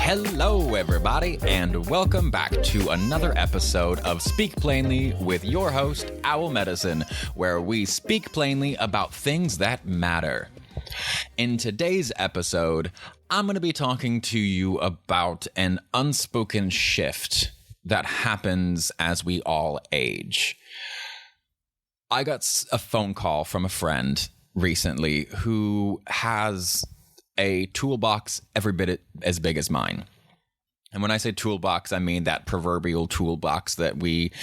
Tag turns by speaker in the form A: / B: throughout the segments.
A: Hello, everybody, and welcome back to another episode of Speak Plainly with your host, Owl Medicine, where we speak plainly about things that matter. In today's episode, I'm going to be talking to you about an unspoken shift that happens as we all age. I got a phone call from a friend recently who has a toolbox every bit as big as mine. And when I say toolbox, I mean that proverbial toolbox that we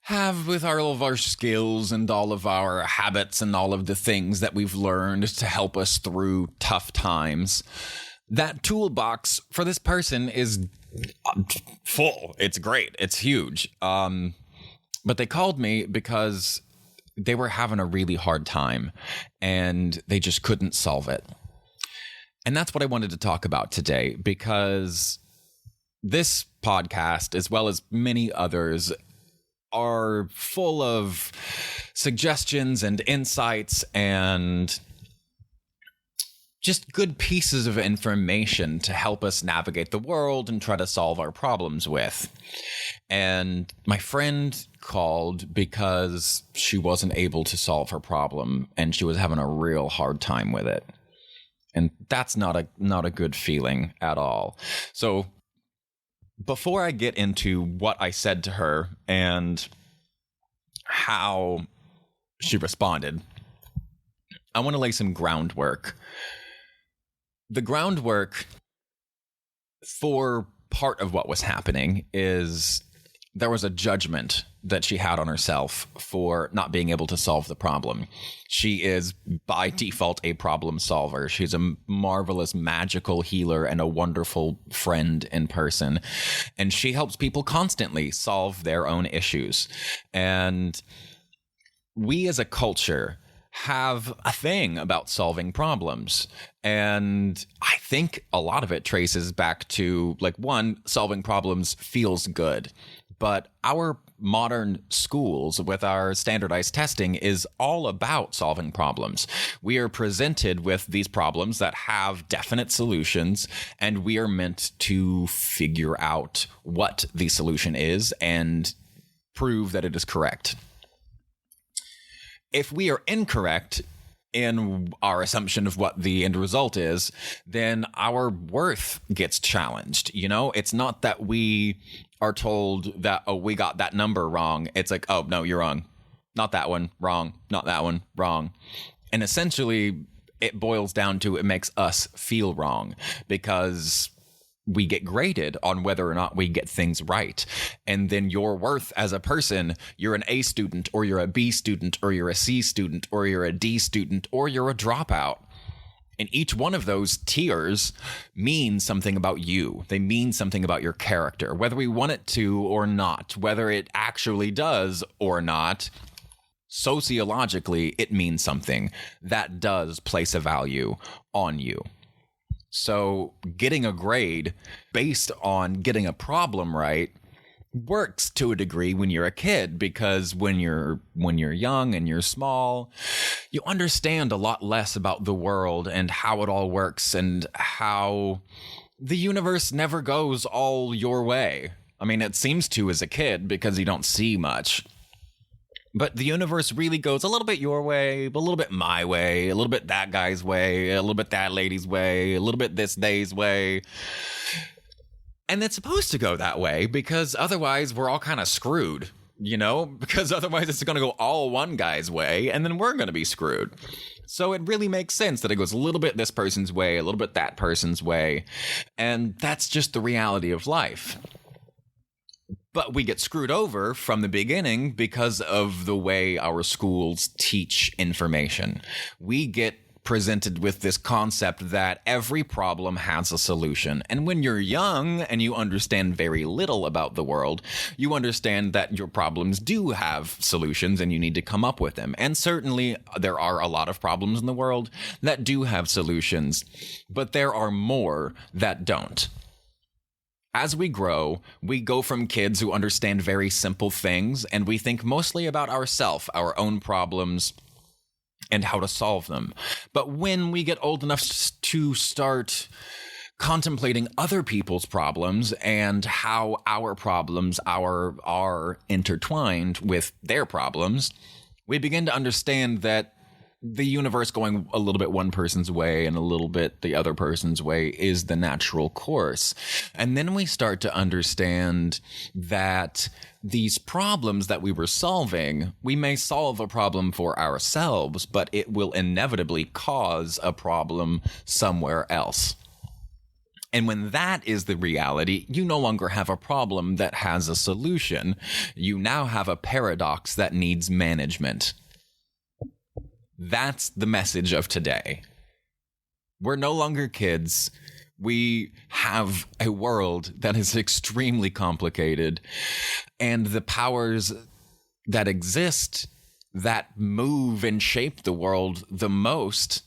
A: have with all of our skills and all of our habits and all of the things that we've learned to help us through tough times. That toolbox for this person is full. It's great. It's huge. But they called me because they were having a really hard time and they just couldn't solve it. And that's what I wanted to talk about today, because this podcast, as well as many others, are full of suggestions and insights and just good pieces of information to help us navigate the world and try to solve our problems with. And my friend called because she wasn't able to solve her problem and she was having a real hard time with it. And that's not a good feeling at all. So before I get into what I said to her and how she responded, I want to lay some groundwork. The groundwork for part of what was happening is there was a judgment that she had on herself for not being able to solve the problem. She is by default a problem solver. She's a marvelous, magical healer and a wonderful friend in person. And she helps people constantly solve their own issues. And we as a culture have a thing about solving problems. And I think a lot of it traces back to, one, solving problems feels good. But our modern schools with our standardized testing is all about solving problems. We are presented with these problems that have definite solutions, and we are meant to figure out what the solution is and prove that it is correct. If we are incorrect in our assumption of what the end result is, then our worth gets challenged. It's not that we are told that, oh, we got that number wrong. It's like, oh, no, you're wrong. Not that one, wrong. Not that one, wrong. And essentially, it boils down to it makes us feel wrong because we get graded on whether or not we get things right. And then your worth as a person, you're an A student, or you're a B student, or you're a C student, or you're a D student, or you're a dropout. And each one of those tiers means something about you. They mean something about your character, whether we want it to or not, whether it actually does or not. Sociologically, it means something that does place a value on you. So getting a grade based on getting a problem right works to a degree when you're a kid, because when you're young and you're small, you understand a lot less about the world and how it all works and how the universe never goes all your way. I mean, it seems to as a kid because you don't see much. But the universe really goes a little bit your way, a little bit my way, a little bit that guy's way, a little bit that lady's way, a little bit this day's way. And it's supposed to go that way because otherwise we're all kind of screwed, because otherwise it's going to go all one guy's way and then we're going to be screwed. So it really makes sense that it goes a little bit this person's way, a little bit that person's way. And that's just the reality of life. But we get screwed over from the beginning because of the way our schools teach information. We get presented with this concept that every problem has a solution. And when you're young and you understand very little about the world, you understand that your problems do have solutions and you need to come up with them. And certainly there are a lot of problems in the world that do have solutions, but there are more that don't. As we grow, we go from kids who understand very simple things and we think mostly about ourselves, our own problems, and how to solve them. But when we get old enough to start contemplating other people's problems and how our problems are intertwined with their problems, we begin to understand that the universe going a little bit one person's way and a little bit the other person's way is the natural course. And then we start to understand that these problems that we were solving, we may solve a problem for ourselves, but it will inevitably cause a problem somewhere else. And when that is the reality, you no longer have a problem that has a solution. You now have a paradox that needs management. That's the message of today. We're no longer kids. We have a world that is extremely complicated, and the powers that exist that move and shape the world the most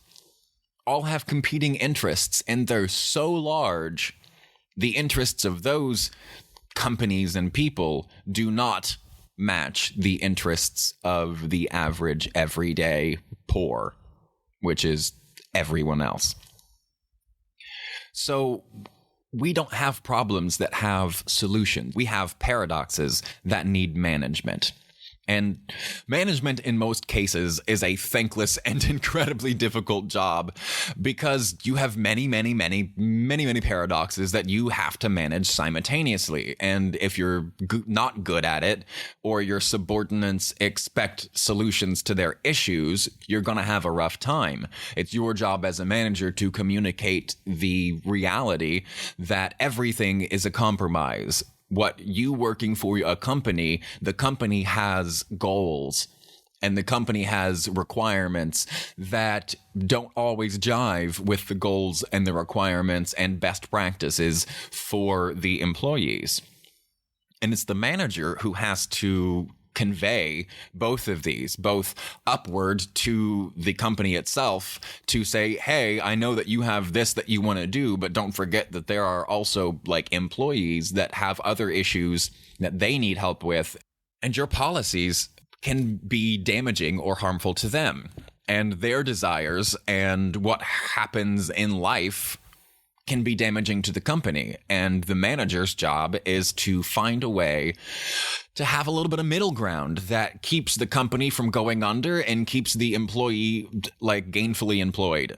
A: all have competing interests, and they're so large, the interests of those companies and people do not match the interests of the average, everyday poor, which is everyone else. So we don't have problems that have solutions. We have paradoxes that need management. And management in most cases is a thankless and incredibly difficult job because you have many paradoxes that you have to manage simultaneously. And if you're not good at it, or your subordinates expect solutions to their issues, you're going to have a rough time. It's your job as a manager to communicate the reality that everything is a compromise. What you working for a company, the company has goals and the company has requirements that don't always jive with the goals and the requirements and best practices for the employees. And it's the manager who has to convey both of these, both upward to the company itself to say, hey, I know that you have this that you want to do, but don't forget that there are also like employees that have other issues that they need help with, and your policies can be damaging or harmful to them and their desires, and what happens in life can be damaging to the company. And the manager's job is to find a way to have a little bit of middle ground that keeps the company from going under and keeps the employee like gainfully employed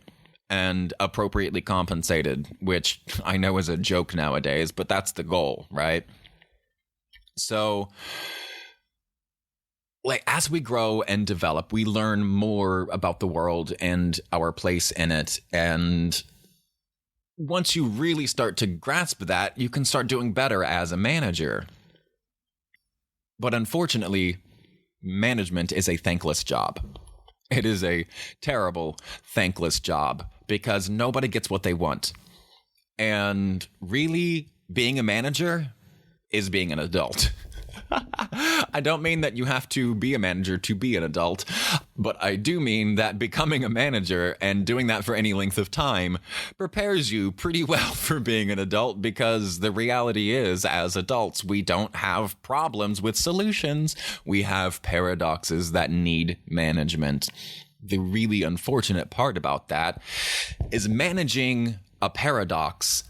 A: and appropriately compensated, which I know is a joke nowadays, but that's the goal, right? So like as we grow and develop, we learn more about the world and our place in it. And once you really start to grasp that, you can start doing better as a manager. But unfortunately, management is a thankless job. It is a terrible, thankless job because nobody gets what they want. And really, being a manager is being an adult. I don't mean that you have to be a manager to be an adult, but I do mean that becoming a manager and doing that for any length of time prepares you pretty well for being an adult, because the reality is, as adults, we don't have problems with solutions. We have paradoxes that need management. The really unfortunate part about that is managing a paradox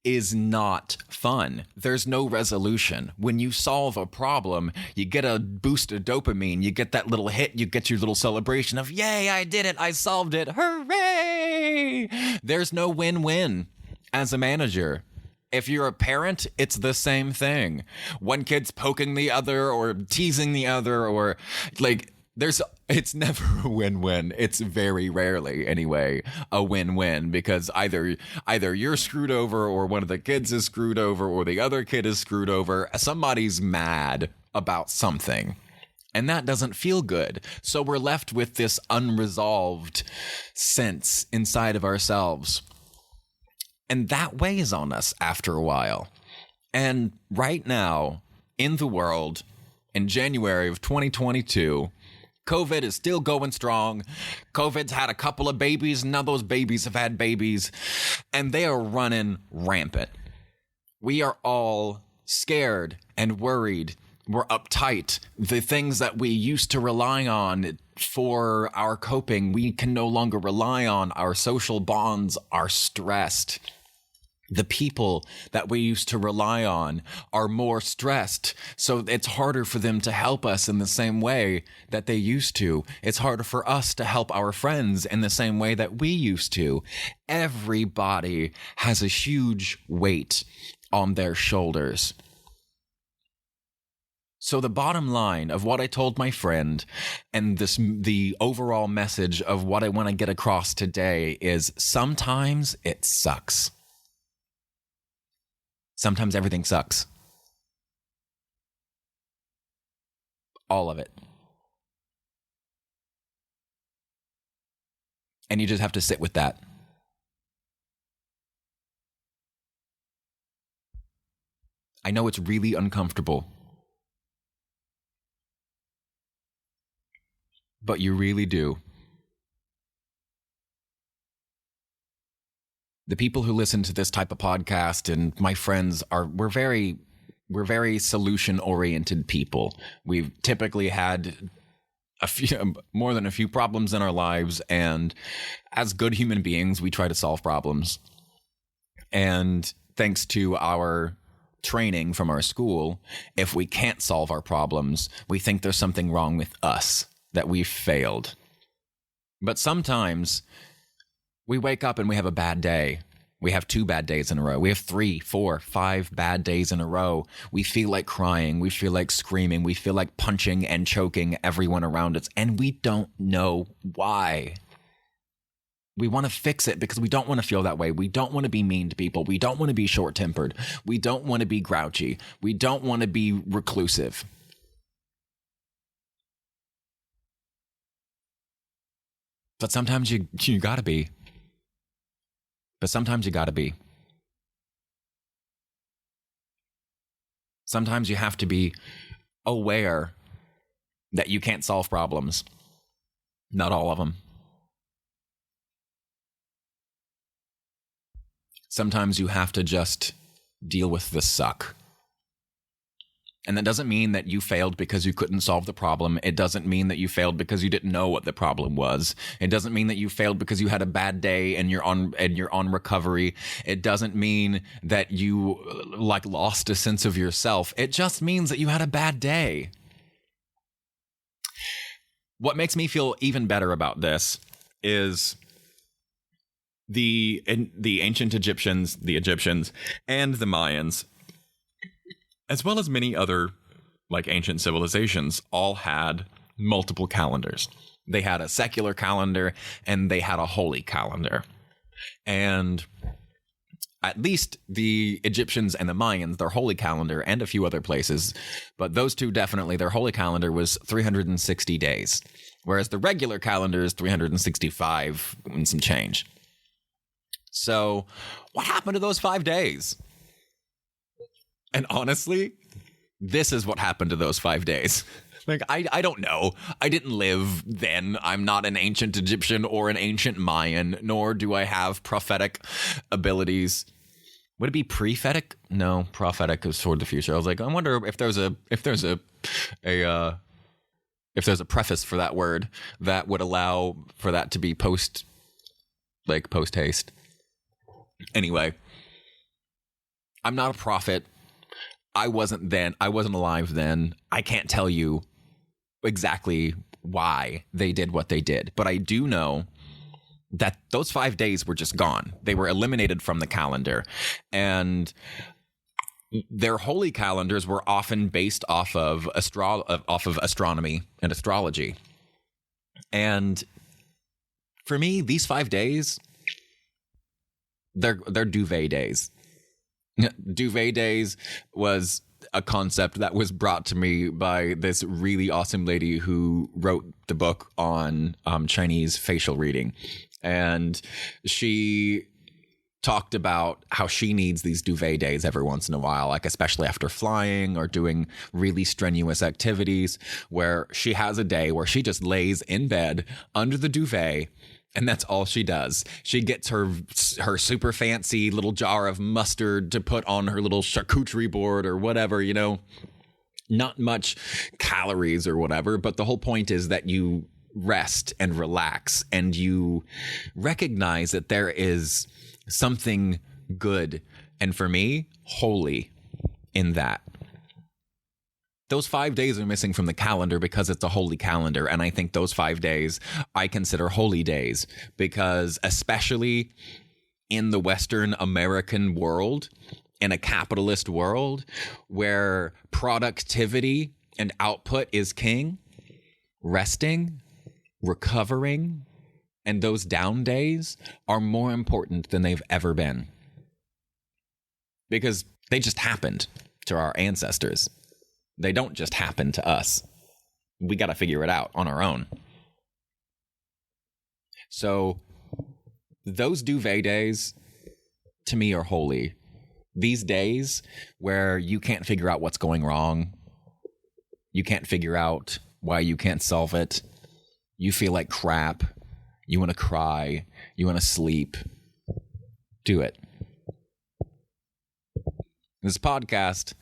A: is not fun. There's no resolution. When you solve a problem, you get a boost of dopamine. You get that little hit. You get your little celebration of, yay, I did it. I solved it. Hooray! There's no win-win as a manager. If you're a parent, it's the same thing. One kid's poking the other or teasing the other, or like it's never a win-win. It's very rarely, anyway, a win-win, because either you're screwed over, or one of the kids is screwed over, or the other kid is screwed over. Somebody's mad about something, and that doesn't feel good. So we're left with this unresolved sense inside of ourselves, and that weighs on us after a while. And right now, in the world, in January of 2022, COVID is still going strong. COVID's had a couple of babies, and now those babies have had babies, and they are running rampant. We are all scared and worried. We're uptight. The things that we used to rely on for our coping, we can no longer rely on. Our social bonds are stressed. The people that we used to rely on are more stressed, so it's harder for them to help us in the same way that they used to. It's harder for us to help our friends in the same way that we used to. Everybody has a huge weight on their shoulders. So the bottom line of what I told my friend and the overall message of what I want to get across today is sometimes it sucks. Sometimes everything sucks. All of it. And you just have to sit with that. I know it's really uncomfortable. But you really do. The people who listen to this type of podcast and my friends we're very solution oriented people. We've typically had more than a few problems in our lives, and as good human beings, we try to solve problems. And thanks to our training from our school, if we can't solve our problems, we think there's something wrong with us, that we've failed. But sometimes we wake up and we have a bad day. We have 2 bad days in a row. We have 3, 4, 5 bad days in a row. We feel like crying. We feel like screaming. We feel like punching and choking everyone around us. And we don't know why. We want to fix it because we don't want to feel that way. We don't want to be mean to people. We don't want to be short-tempered. We don't want to be grouchy. We don't want to be reclusive. But sometimes you gotta be. But sometimes you gotta be. Sometimes you have to be aware that you can't solve problems. Not all of them. Sometimes you have to just deal with the suck. And that doesn't mean that you failed because you couldn't solve the problem. It doesn't mean that you failed because you didn't know what the problem was. It doesn't mean that you failed because you had a bad day and you're on recovery. It doesn't mean that you lost a sense of yourself. It just means that you had a bad day. What makes me feel even better about this is the ancient Egyptians, and the Mayans, as well as many other ancient civilizations, all had multiple calendars. They had a secular calendar and they had a holy calendar. And at least the Egyptians and the Mayans, their holy calendar, and a few other places, but those two definitely, their holy calendar was 360 days, whereas the regular calendar is 365 and some change. So what happened to those 5 days? And honestly, this is what happened to those 5 days. I don't know. I didn't live then. I'm not an ancient Egyptian or an ancient Mayan, nor do I have prophetic abilities. Would it be prophetic? No, prophetic is toward the future. I was like, I wonder if there's a preface for that word that would allow for that to be post haste. Anyway, I'm not a prophet. I wasn't alive then. I can't tell you exactly why they did what they did, but I do know that those 5 days were just gone. They were eliminated from the calendar, and their holy calendars were often based off of astronomy and astrology. And for me, these 5 days, they're duvet days. Duvet days was a concept that was brought to me by this really awesome lady who wrote the book on Chinese facial reading. And she talked about how she needs these duvet days every once in a while, especially after flying or doing really strenuous activities, where she has a day where she just lays in bed under the duvet. And that's all she does. She gets her super fancy little jar of mustard to put on her little charcuterie board or whatever, not much calories or whatever. But the whole point is that you rest and relax and you recognize that there is something good And for me, holy in that. Those 5 days are missing from the calendar because it's a holy calendar. And I think those 5 days I consider holy days because, especially in the Western American world, in a capitalist world where productivity and output is king, resting, recovering, and those down days are more important than they've ever been. Because they just happened to our ancestors. They don't just happen to us. We got to figure it out on our own. So those duvet days, to me, are holy. These days where you can't figure out what's going wrong, you can't figure out why you can't solve it, you feel like crap, you want to cry, you want to sleep, do it. This podcast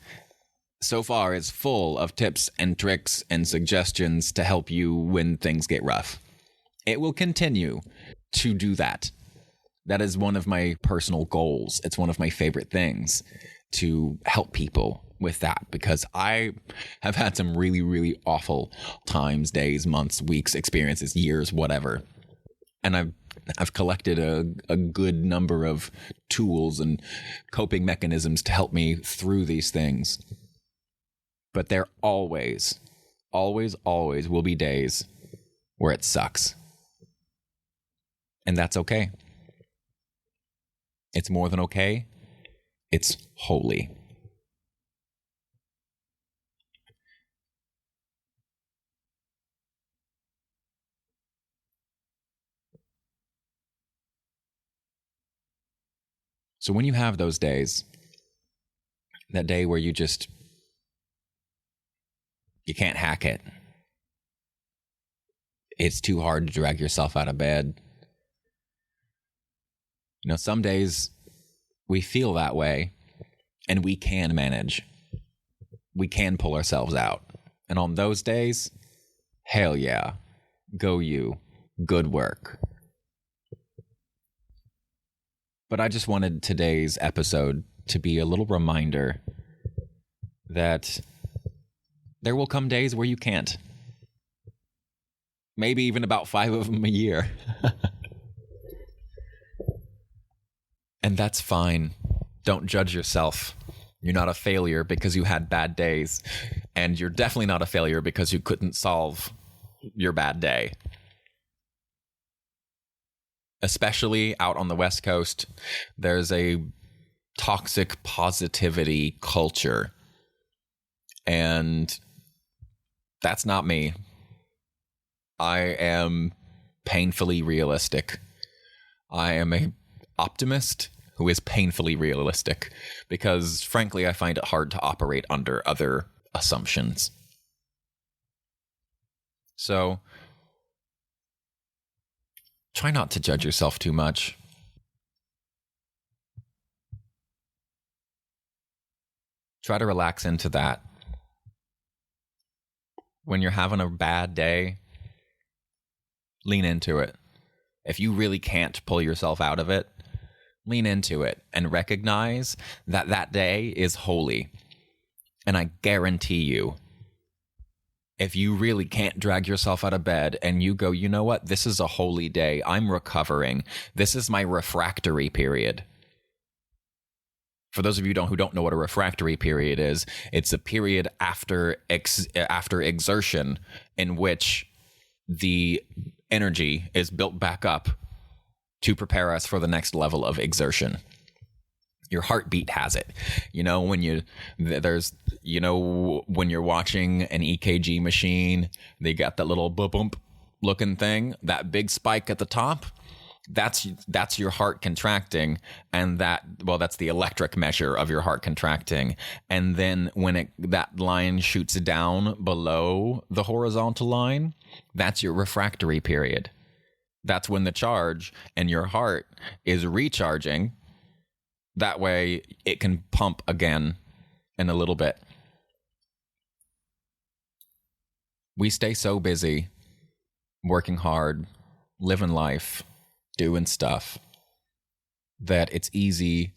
A: so far is full of tips and tricks and suggestions to help you when things get rough. It will continue to do that. That is one of my personal goals. It's one of my favorite things, to help people with that, because I have had some really, really awful times, days, months, weeks, experiences, years, whatever. And I've collected a good number of tools and coping mechanisms to help me through these things. But there always, always, always will be days where it sucks. And that's okay. It's more than okay. It's holy. So when you have those days, that day where you can't hack it. It's too hard to drag yourself out of bed. You know, some days we feel that way and we can manage. We can pull ourselves out. And on those days, hell yeah, go you. Good work. But I just wanted today's episode to be a little reminder that there will come days where you can't. Maybe even about 5 of them a year. And that's fine. Don't judge yourself. You're not a failure because you had bad days. And you're definitely not a failure because you couldn't solve your bad day. Especially out on the West Coast, there's a toxic positivity culture. And that's not me. I am painfully realistic. I am an optimist who is painfully realistic because, frankly, I find it hard to operate under other assumptions. So, try not to judge yourself too much. Try to relax into that. When you're having a bad day, lean into it. If you really can't pull yourself out of it, lean into it and recognize that that day is holy. And I guarantee you, if you really can't drag yourself out of bed and you go, you know what, this is a holy day, I'm recovering, this is my refractory period. For those of you who don't know what a refractory period is, it's a period after exertion in which the energy is built back up to prepare us for the next level of exertion. Your heartbeat has it. You know, when you're watching an EKG machine, they got that little bump looking thing, that big spike at the top. That's your heart contracting, and that's the electric measure of your heart contracting. And then when that line shoots down below the horizontal line, that's your refractory period. That's when the charge in your heart is recharging. That way it can pump again in a little bit. We stay so busy, working hard, living life, doing stuff, that it's easy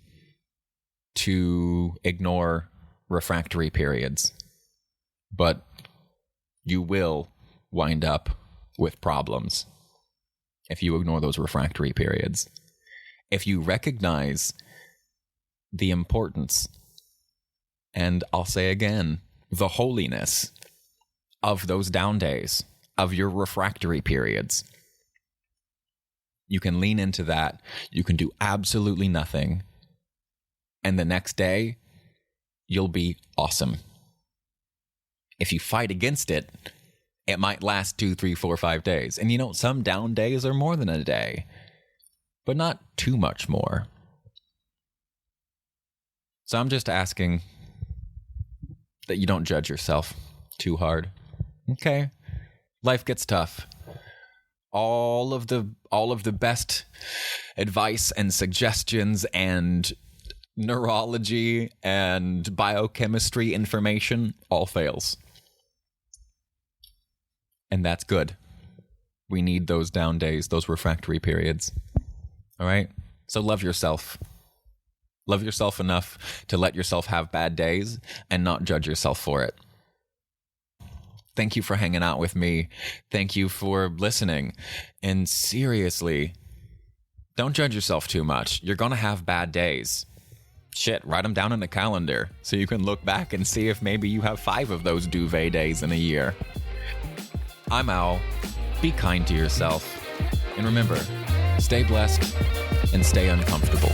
A: to ignore refractory periods, but you will wind up with problems if you ignore those refractory periods. If you recognize the importance, and I'll say again, the holiness of those down days, of your refractory periods, you can lean into that. You can do absolutely nothing. And the next day, you'll be awesome. If you fight against it, it might last 2, 3, 4, 5 days. And you know, some down days are more than a day, but not too much more. So I'm just asking that you don't judge yourself too hard. Okay? Life gets tough. All of the best advice and suggestions and neurology and biochemistry information all fails. And that's good. We need those down days, those refractory periods. All right? So love yourself. Love yourself enough to let yourself have bad days and not judge yourself for it. Thank you for hanging out with me. Thank you for listening. And seriously, don't judge yourself too much. You're going to have bad days. Shit, write them down in a calendar so you can look back and see if maybe you have 5 of those duvet days in a year. I'm Al. Be kind to yourself. And remember, stay blessed and stay uncomfortable.